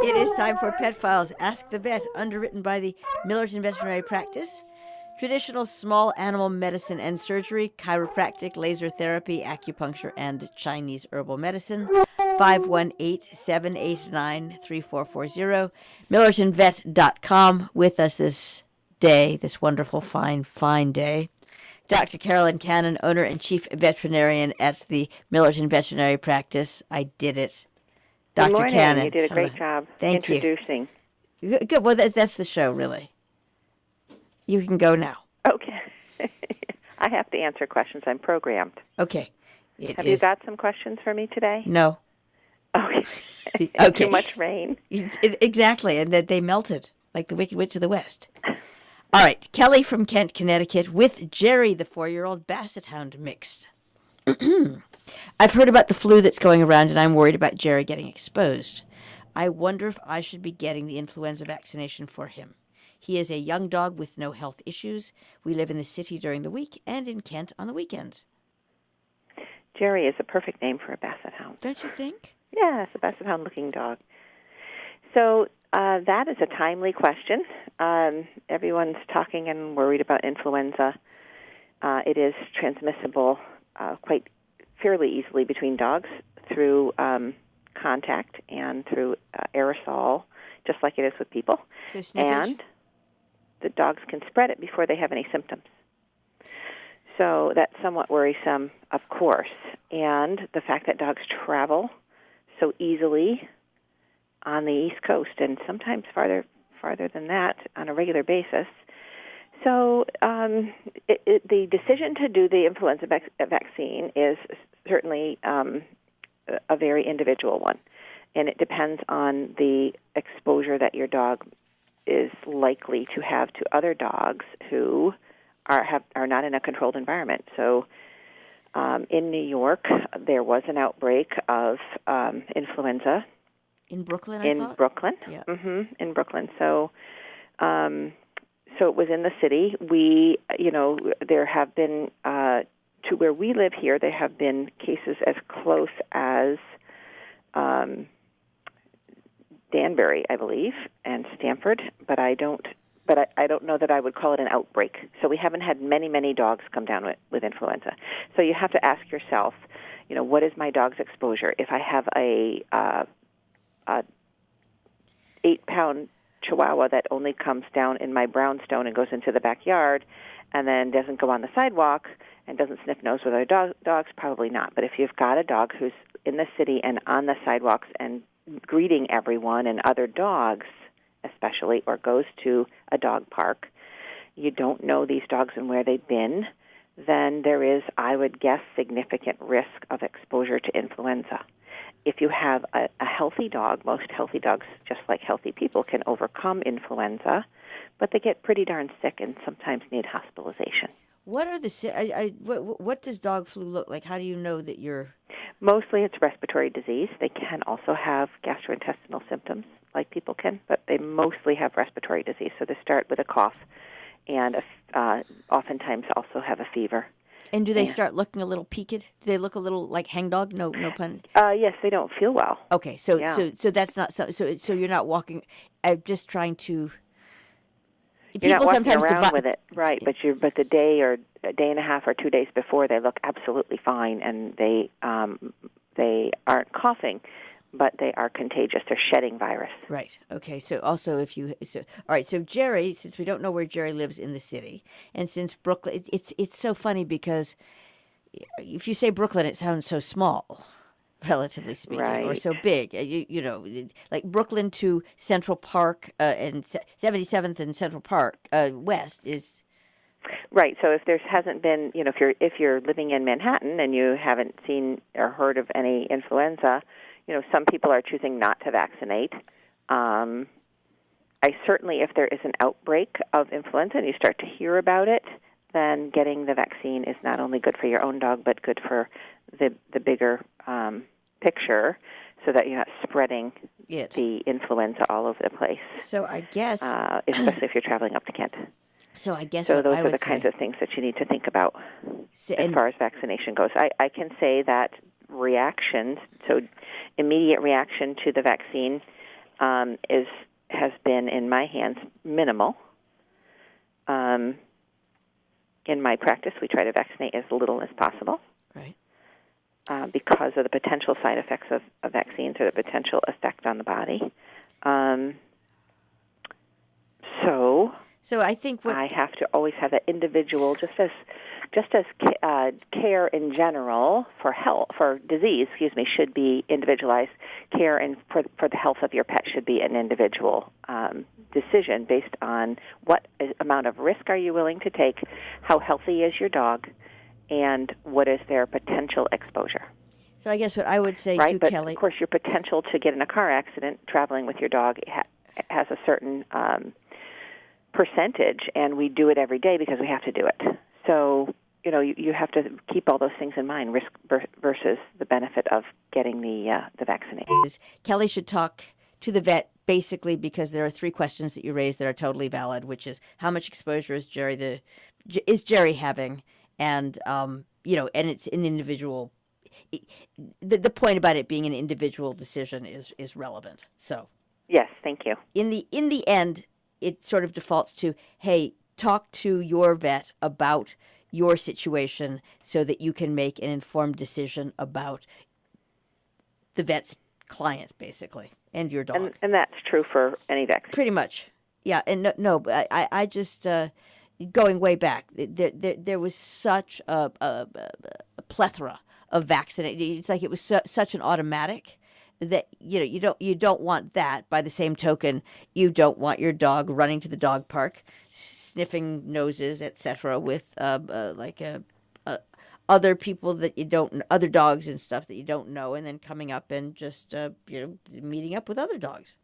It is time for Pet Files Ask the Vet, underwritten by the Millerton Veterinary Practice. Traditional small animal medicine and surgery, chiropractic, laser therapy, acupuncture, and Chinese herbal medicine. 518-789-3440. MillertonVet.com. With us this day, this wonderful, fine day, Dr. Carolyn Cannon, owner and chief veterinarian at the Millerton Veterinary Practice. I did it. Dr. Good morning. Cannon. You did a great job introducing. Good. Well, that's the show, really. You can go now. Okay. I have to answer questions. I'm programmed. Okay. Have you got some questions for me today? No. Okay. Okay. Too much rain? Exactly, and that they melted like the Wicked Witch of the West. All right. Kelly from Kent, Connecticut, with Jerry, the 4-year-old Basset Hound mixed. I've heard about the flu that's going around, and I'm worried about Jerry getting exposed. I wonder if I should be getting the influenza vaccination for him. He is a young dog with no health issues. We live in the city during the week and in Kent on the weekends. Jerry is a perfect name for a Basset Hound. Don't you think? Yeah, it's a Basset Hound-looking dog. So that is a timely question. Everyone's talking and worried about influenza. It is transmissible quite fairly easily between dogs through contact and through aerosol, just like it is with people. So sniffage. And the dogs can spread it before they have any symptoms. So that's somewhat worrisome, of course. And the fact that dogs travel so easily on the East Coast and sometimes farther than that on a regular basis. So the decision to do the influenza vaccine is certainly a very individual one, and it depends on the exposure that your dog is likely to have to other dogs who are not in a controlled environment. So in New York, there was an outbreak of influenza. In Brooklyn, I thought? In Brooklyn. Yeah. Mm-hmm, in Brooklyn. So it was in the city. There have been, to where we live here, there have been cases as close as Danbury, I believe, and Stamford, but I don't know that I would call it an outbreak. So we haven't had many dogs come down with influenza. So you have to ask yourself, what is my dog's exposure? If I have a 8-pound Chihuahua that only comes down in my brownstone and goes into the backyard and then doesn't go on the sidewalk and doesn't sniff nose with other dogs, probably not. But if you've got a dog who's in the city and on the sidewalks and greeting everyone and other dogs especially, or goes to a dog park, you don't know these dogs and where they've been, then there is, I would guess, significant risk of exposure to influenza. If you have a healthy dog, most healthy dogs, just like healthy people, can overcome influenza, but they get pretty darn sick and sometimes need hospitalization. What are the what does dog flu look like? How do you know that you're... Mostly it's respiratory disease. They can also have gastrointestinal symptoms like people can, but they mostly have respiratory disease. So they start with a cough and oftentimes also have a fever. And do they start looking a little peaked? Do they look a little like hangdog? No pun. Yes, they don't feel well. Okay, so that's not so you're not walking. I'm just trying to. You're not walking around with it, right? But the day or a day and a half or 2 days before, they look absolutely fine, and they aren't coughing, but they are contagious. They're shedding virus. Right. Okay. So also, all right. So Jerry, since we don't know where Jerry lives in the city, and since Brooklyn, it's so funny because if you say Brooklyn, it sounds so small, relatively speaking, right, or so big. Like Brooklyn to Central Park and 77th and Central Park West is. Right. So if there hasn't been, if you're living in Manhattan and you haven't seen or heard of any influenza, some people are choosing not to vaccinate. I certainly, if there is an outbreak of influenza and you start to hear about it, then getting the vaccine is not only good for your own dog, but good for the bigger picture, so that you're not spreading the influenza all over the place. So I guess, especially if you're traveling up to Kent. So I guess those are the kinds of things that you need to think about as far as vaccination goes. I can say that reactions, so immediate reaction to the vaccine, has been, in my hands, minimal. In my practice, we try to vaccinate as little as possible. Right. Because of the potential side effects of vaccines or the potential effect on the body. So I think I have to always have that individual, just as care in general for disease, should be individualized. Care and for the health of your pet should be an individual decision based on what amount of risk are you willing to take, how healthy is your dog, and what is their potential exposure. So I guess what I would say right? to But Kelly, of course, your potential to get in a car accident traveling with your dog has a certain percentage, and we do it every day because we have to do it. So, you have to keep all those things in mind, risk versus the benefit of getting the vaccination. Kelly should talk to the vet basically because there are 3 questions that you raised that are totally valid, which is how much exposure is Jerry having, and and it's an individual. The point about it being an individual decision is relevant. So yes, thank you. In the end, it sort of defaults to, hey, talk to your vet about your situation so that you can make an informed decision about the vet's client, basically, and your dog. And that's true for any vaccine. Pretty much, yeah. And no, but I just going way back. There was such a plethora of vaccinations. It's like it was such an automatic that you don't want that. By the same token, you don't want your dog running to the dog park, sniffing noses, etc., with other people that you don't, other dogs and stuff that you don't know, and then coming up and just meeting up with other dogs.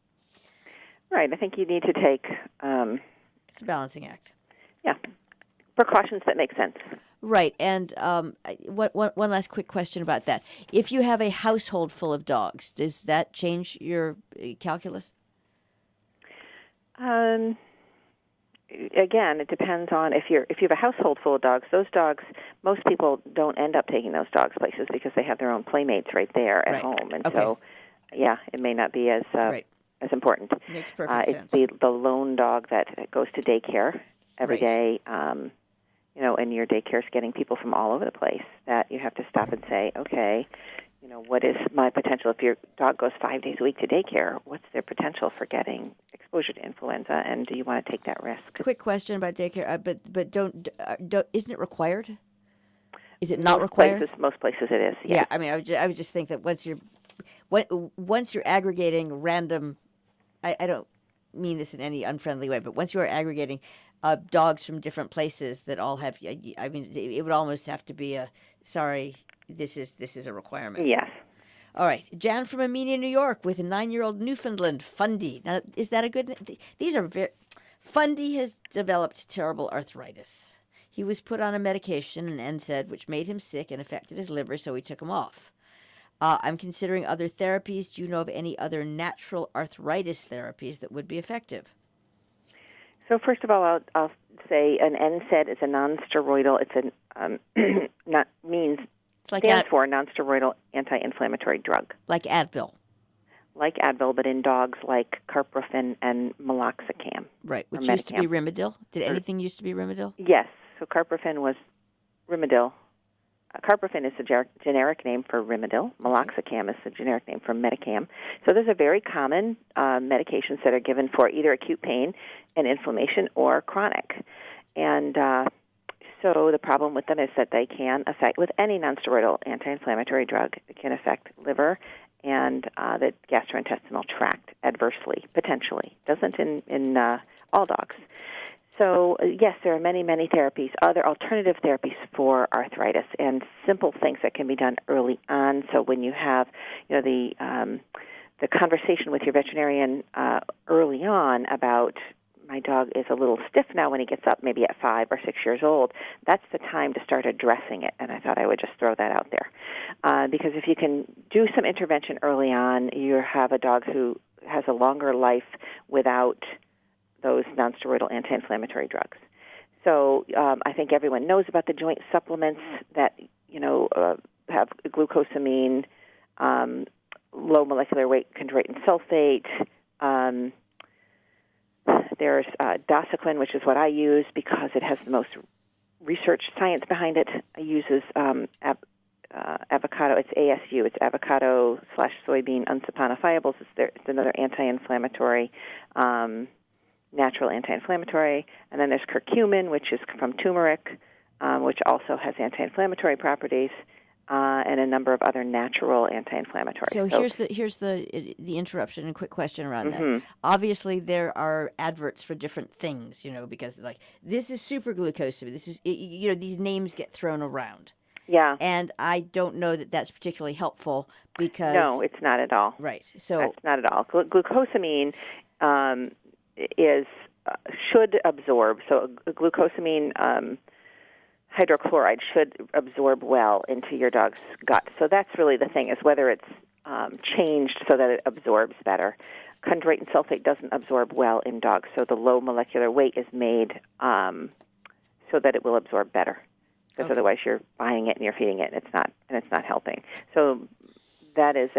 Right. I think you need to take. It's a balancing act. Yeah, precautions that make sense. Right, and one last quick question about that. If you have a household full of dogs, does that change your calculus? Again, it depends on if you have a household full of dogs. Those dogs, most people don't end up taking those dogs places because they have their own playmates right there at home, and so it may not be as important. Makes perfect sense. It's the lone dog that goes to daycare every day. And your daycare is getting people from all over the place, that you have to stop and say, okay, what is my potential? If your dog goes 5 days a week to daycare, what's their potential for getting exposure to influenza, and do you want to take that risk? Quick question about daycare, but don't isn't it required? Is it not required? Most places it is. Yeah, I mean, I would just think that once you're aggregating random, I don't mean this in any unfriendly way, but once you are aggregating dogs from different places that all have, I mean, it would almost have to be this is a requirement. Yes. All right. Jan from Amelia, New York, with a 9-year-old Newfoundland, Fundy. Now, is that a good? These are Fundy has developed terrible arthritis. He was put on a medication, an NSAID, which made him sick and affected his liver, so we took him off. I'm considering other therapies. Do you know of any other natural arthritis therapies that would be effective? So first of all, I'll say an NSAID is a non-steroidal. It's stands for non-steroidal anti-inflammatory drug. Like Advil. Like Advil, but in dogs like carprofen and meloxicam. Right, which used to be Rimadyl. Did anything used to be Rimadyl? Yes. So carprofen was Rimadyl. Carprofen is the generic name for Rimadyl. Meloxicam is the generic name for Metacam. So those are very common medications that are given for either acute pain and inflammation or chronic. And so the problem with them is that they can affect, with any nonsteroidal anti-inflammatory drug, it can affect liver and the gastrointestinal tract adversely, potentially. Doesn't in all dogs. So, yes, there are many, many therapies, other alternative therapies for arthritis, and simple things that can be done early on. So when you have, the conversation with your veterinarian early on about, my dog is a little stiff now when he gets up, maybe at 5 or 6 years old, that's the time to start addressing it, and I thought I would just throw that out there. Because if you can do some intervention early on, you have a dog who has a longer life without those nonsteroidal anti-inflammatory drugs. So I think everyone knows about the joint supplements that, have glucosamine, low molecular weight chondroitin sulfate, There's Dosequin, which is what I use because it has the most research science behind it. It uses avocado. It's ASU. It's avocado/soybean unsaponifiables. It's another anti-inflammatory, natural anti-inflammatory. And then there's curcumin, which is from turmeric, which also has anti-inflammatory properties. And a number of other natural anti-inflammatories. So here's the interruption and quick question around Mm-hmm. that. Obviously, there are adverts for different things, because like this is super glucosamine. This is these names get thrown around. Yeah. And I don't know that that's particularly helpful because No, it's not at all. Right. So it's not at all. Glucosamine should absorb. So glucosamine. Hydrochloride should absorb well into your dog's gut. So that's really the thing, is whether it's changed so that it absorbs better. Chondroitin and sulfate doesn't absorb well in dogs, so the low molecular weight is made so that it will absorb better. Because otherwise you're buying it and you're feeding it, and it's not helping. So that is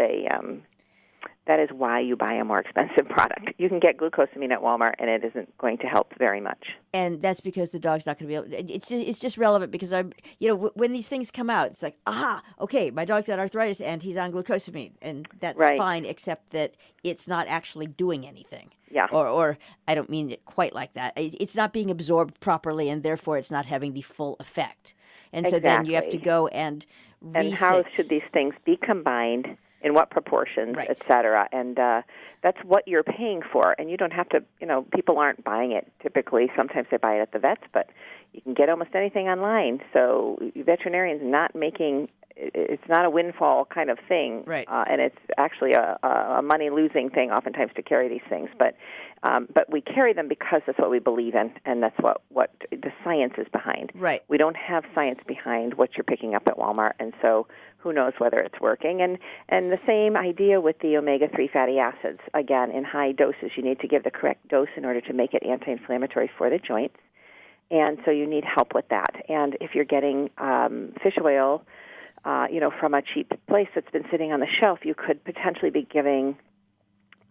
that is why you buy a more expensive product. You can get glucosamine at Walmart, and it isn't going to help very much. And that's because the dog's not going to be able. It's just relevant because when these things come out, it's like, aha, okay, my dog's got arthritis and he's on glucosamine, and that's right. fine, except that it's not actually doing anything. Yeah. Or I don't mean it quite like that. It's not being absorbed properly, and therefore it's not having the full effect. And so then you have to go and reset. And how should these things be combined? In what proportions, right. et cetera. And that's what you're paying for. And you don't have to, people aren't buying it typically. Sometimes they buy it at the vets, but you can get almost anything online. So veterinarians not making, it's not a windfall kind of thing. Right. And it's actually a money-losing thing oftentimes to carry these things. But we carry them because that's what we believe in, and that's what the science is behind. Right. We don't have science behind what you're picking up at Walmart, and so who knows whether it's working. And the same idea with the omega-3 fatty acids. Again, in high doses, you need to give the correct dose in order to make it anti-inflammatory for the joints. And so you need help with that. And if you're getting fish oil, from a cheap place that's been sitting on the shelf, you could potentially be giving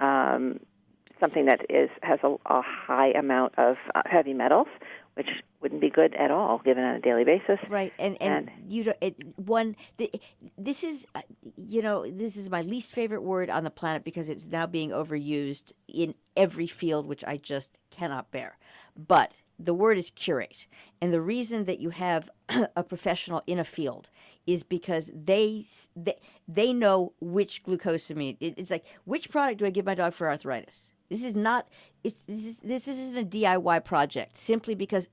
something that has a high amount of heavy metals, which wouldn't be good at all given on a daily basis. Right, and this is this is my least favorite word on the planet because it's now being overused in every field, which I just cannot bear. But the word is curate, and the reason that you have a professional in a field is because they know which glucosamine. It's like, which product do I give my dog for arthritis? This is not. This isn't a DIY project simply because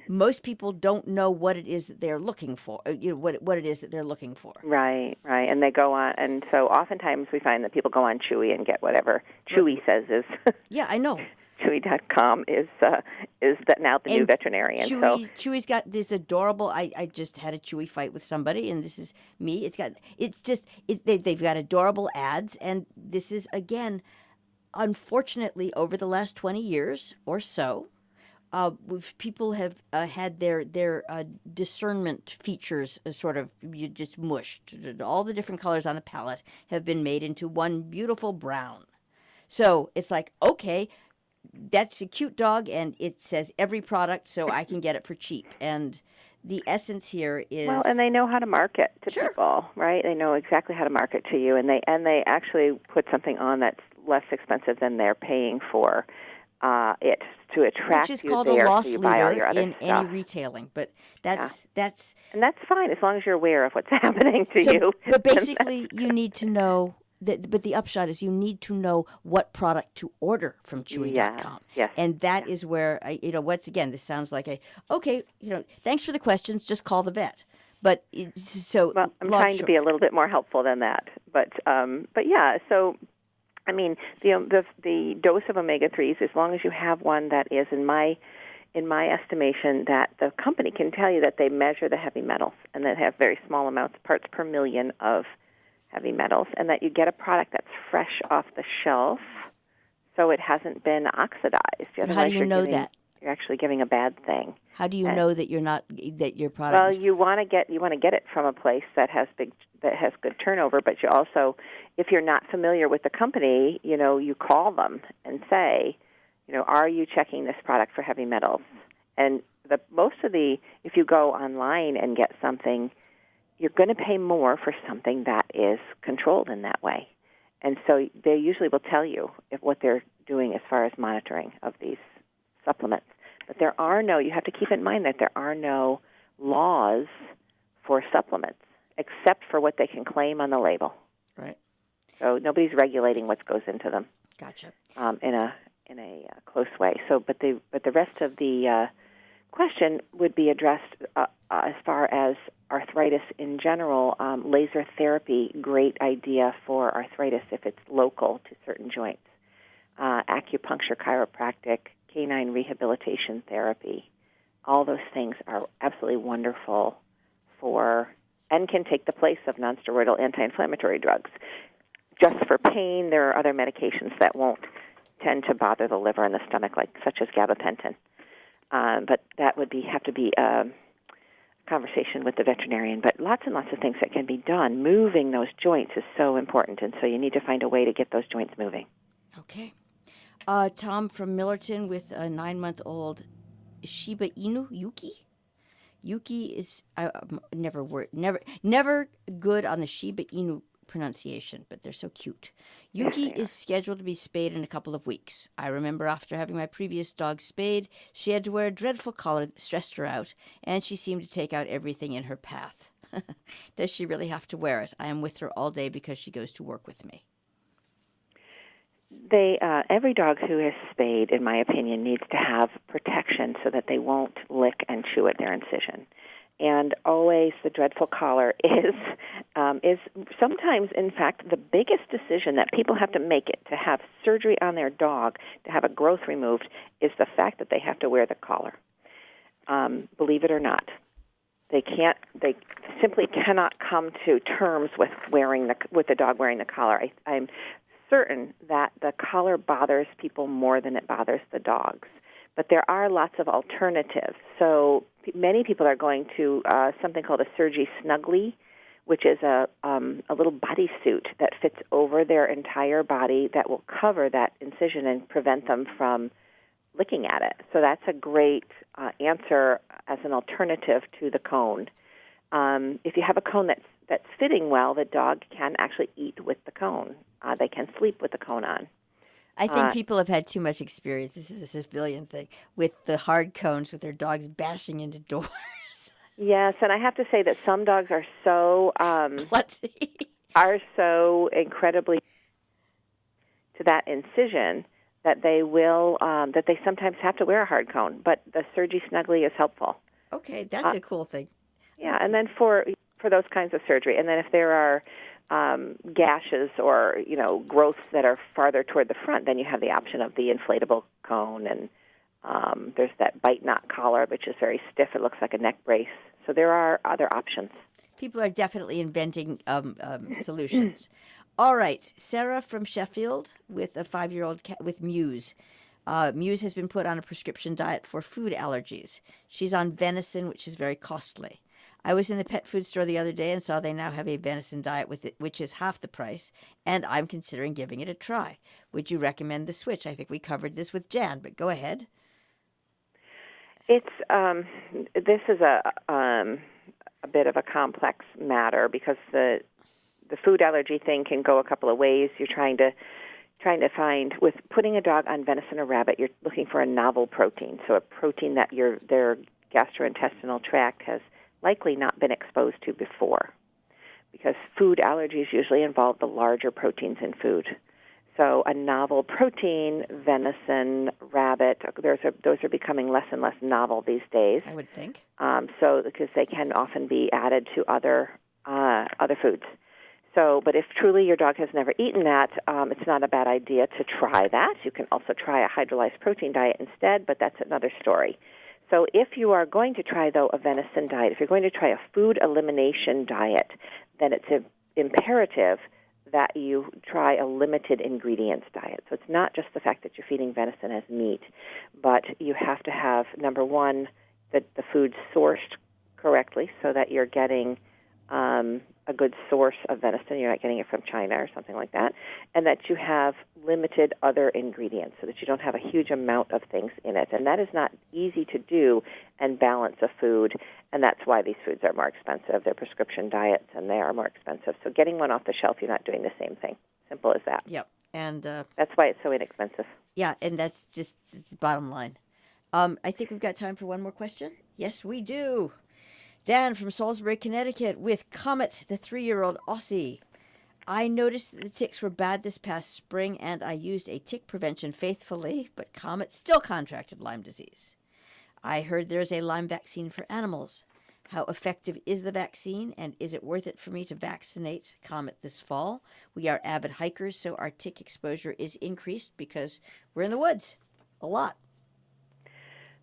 most people don't know what it is that they're looking for. What it is that they're looking for. Right, and they go on, and so oftentimes we find that people go on Chewy and get whatever Chewy says is. Yeah, I know. Chewy.com is that now the new veterinarian. Chewy's got this adorable. I just had a Chewy fight with somebody, and this is me. They've got adorable ads, and this is again. Unfortunately, over the last 20 years or so, people have had their discernment features sort of just mushed. All the different colors on the palette have been made into one beautiful brown. So it's like, okay, that's a cute dog, and it says every product, so I can get it for cheap. And the essence here is and they know how to market to people, right? They know exactly how to market to you, and they actually put something on that's less expensive than they're paying for it to attract you there. Which is called a loss leader in stuff. any retailing, but that's and that's fine as long as you're aware of what's happening to you. But basically, you need to know. But the upshot is you need to know what product to order from Chewy.com. Yes. And that is where, once again, this sounds like thanks for the questions, just call the vet. But I'm trying to be a little bit more helpful than that. But yeah, so, I mean, the dose of omega-3s, as long as you have one that is, in my estimation, that the company can tell you that they measure the heavy metals and that have very small amounts, parts per million of heavy metals, and that you get a product that's fresh off the shelf, so it hasn't been oxidized. How do you know that? You're actually giving a bad thing. How do you know that your product? Well, you want to get it from a place that has good turnover, but you also, if you're not familiar with the company, you call them and say, are you checking this product for heavy metals? And if you go online and get something, you're going to pay more for something that is controlled in that way. And so they usually will tell you what they're doing as far as monitoring of these supplements. But you have to keep in mind that there are no laws for supplements except for what they can claim on the label. Right. So nobody's regulating what goes into them. Gotcha. In a close way. So, but the rest of the question would be addressed as far as arthritis in general. Laser therapy, great idea for arthritis if it's local to certain joints. Acupuncture, chiropractic, canine rehabilitation therapy, all those things are absolutely wonderful and can take the place of nonsteroidal anti-inflammatory drugs. Just for pain, there are other medications that won't tend to bother the liver and the stomach, such as gabapentin. But that would have to be a conversation with the veterinarian. But lots and lots of things that can be done. Moving those joints is so important, and so you need to find a way to get those joints moving. Okay. Tom from Millerton with a 9-month-old Shiba Inu, Yuki. Yuki is never good on the Shiba Inu pronunciation, but they're so cute. Yuki is scheduled to be spayed in a couple of weeks. I remember after having my previous dog spayed, she had to wear a dreadful collar that stressed her out, and she seemed to take out everything in her path. Does she really have to wear it? I am with her all day because she goes to work with me. Every dog who is spayed, in my opinion, needs to have protection so that they won't lick and chew at their incision. And always the dreadful collar is sometimes, in fact, the biggest decision that people have to make it to have surgery on their dog, to have a growth removed, is the fact that they have to wear the collar. Believe it or not. They simply cannot come to terms with the dog wearing the collar. I'm certain that the collar bothers people more than it bothers the dogs. But there are lots of alternatives. So many people are going to something called a Sergi Snuggly, which is a little bodysuit that fits over their entire body that will cover that incision and prevent them from licking at it. So that's a great answer as an alternative to the cone. If you have a cone that's fitting well, the dog can actually eat with the cone. They can sleep with the cone on. I think people have had too much experience. This is a civilian thing with the hard cones with their dogs bashing into doors. Yes, and I have to say that some dogs are so incredibly to that incision that they will that they sometimes have to wear a hard cone. But the Sergi Snuggly is helpful. Okay, that's a cool thing. Yeah, and then for those kinds of surgery, and then if there are gashes or growths that are farther toward the front, then you have the option of the inflatable cone, and there's that bite knot collar, which is very stiff. It looks like a neck brace. So there are other options. People are definitely inventing solutions. All right, Sarah from Sheffield with a 5-year-old cat with Muse. Muse has been put on a prescription diet for food allergies. She's on venison, which is very costly. I was in the pet food store the other day and saw they now have a venison diet with it, which is half the price, and I'm considering giving it a try. Would you recommend the switch? I think we covered this with Jan, but go ahead. It's this is a bit of a complex matter because the food allergy thing can go a couple of ways. You're trying to find, with putting a dog on venison or rabbit, you're looking for a novel protein, so a protein that their gastrointestinal tract has likely not been exposed to before, because food allergies usually involve the larger proteins in food. So a novel protein, venison, rabbit, those are becoming less and less novel these days. I would think. So because they can often be added to other foods. So, but if truly your dog has never eaten that, it's not a bad idea to try that. You can also try a hydrolyzed protein diet instead, but that's another story. So if you are going to try, though, a venison diet, if you're going to try a food elimination diet, then it's imperative that you try a limited ingredients diet. So it's not just the fact that you're feeding venison as meat, but you have to have, number one, the food sourced correctly so that you're getting a good source of venison. You're not getting it from China or something like that. And that you have limited other ingredients so that you don't have a huge amount of things in it. And that is not easy to do and balance a food. And that's why these foods are more expensive. They're prescription diets, and they are more expensive. So getting one off the shelf, you're not doing the same thing. Simple as that. Yep. And that's why it's so inexpensive. Yeah, and that's just it's the bottom line. I think we've got time for one more question. Yes, we do. Dan from Salisbury, Connecticut, with Comet, the 3-year-old Aussie. I noticed that the ticks were bad this past spring, and I used a tick prevention faithfully, but Comet still contracted Lyme disease. I heard there's a Lyme vaccine for animals. How effective is the vaccine, and is it worth it for me to vaccinate Comet this fall? We are avid hikers, so our tick exposure is increased because we're in the woods a lot.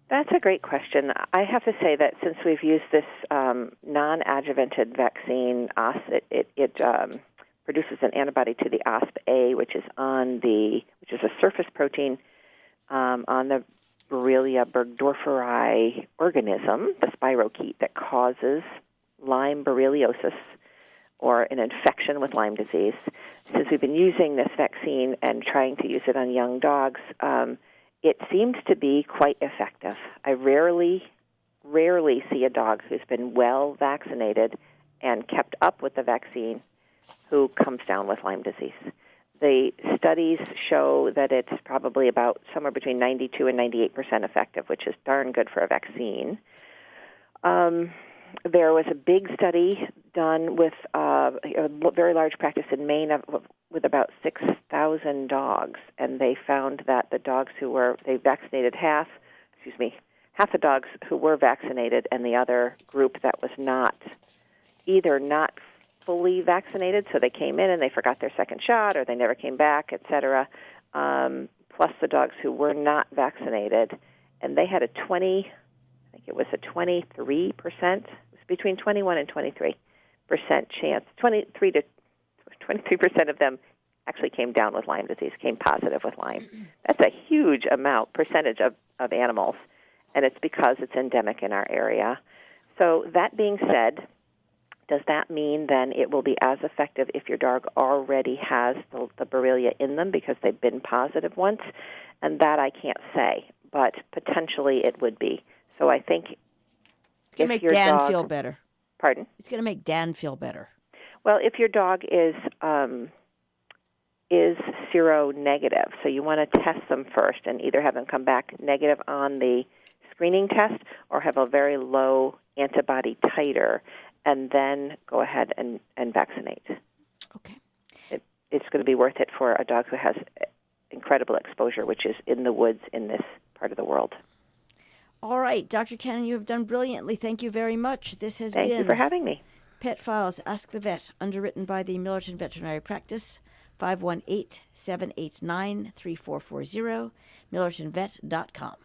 That's a great question. I have to say that since we've used this non-adjuvanted vaccine, it produces an antibody to the OSPA, which is a surface protein on the Borrelia burgdorferi organism, the spirochete that causes Lyme borreliosis, or an infection with Lyme disease. Since we've been using this vaccine and trying to use it on young dogs, it seems to be quite effective. I rarely see a dog who's been well vaccinated and kept up with the vaccine who comes down with Lyme disease. The studies show that it's probably about somewhere between 92 and 98% effective, which is darn good for a vaccine. There was a big study done with a very large practice in Maine with about 6,000 dogs, and they found that the dogs they vaccinated half the dogs who were vaccinated, and the other group that was not fully vaccinated, so they came in and they forgot their second shot, or they never came back, etc. Plus the dogs who were not vaccinated, and they had a 23%, it was between 21 and 23% chance, 23% of them actually came down with Lyme disease, came positive with Lyme. That's a huge percentage of animals, and it's because it's endemic in our area. So that being said, does that mean then it will be as effective if your dog already has the Borrelia in them because they've been positive once? And that I can't say, but potentially it would be. So I think it's going to make Dan feel better. Pardon? It's going to make Dan feel better. Well, if your dog is seronegative, so you want to test them first and either have them come back negative on the screening test or have a very low antibody titer, and then go ahead and vaccinate. Okay. It's going to be worth it for a dog who has incredible exposure, which is in the woods in this part of the world. All right, Dr. Cannon, you have done brilliantly. Thank you very much. This has been... Thank you for having me. Pet Files, Ask the Vet, underwritten by the Millerton Veterinary Practice, 518-789-3440, millertonvet.com.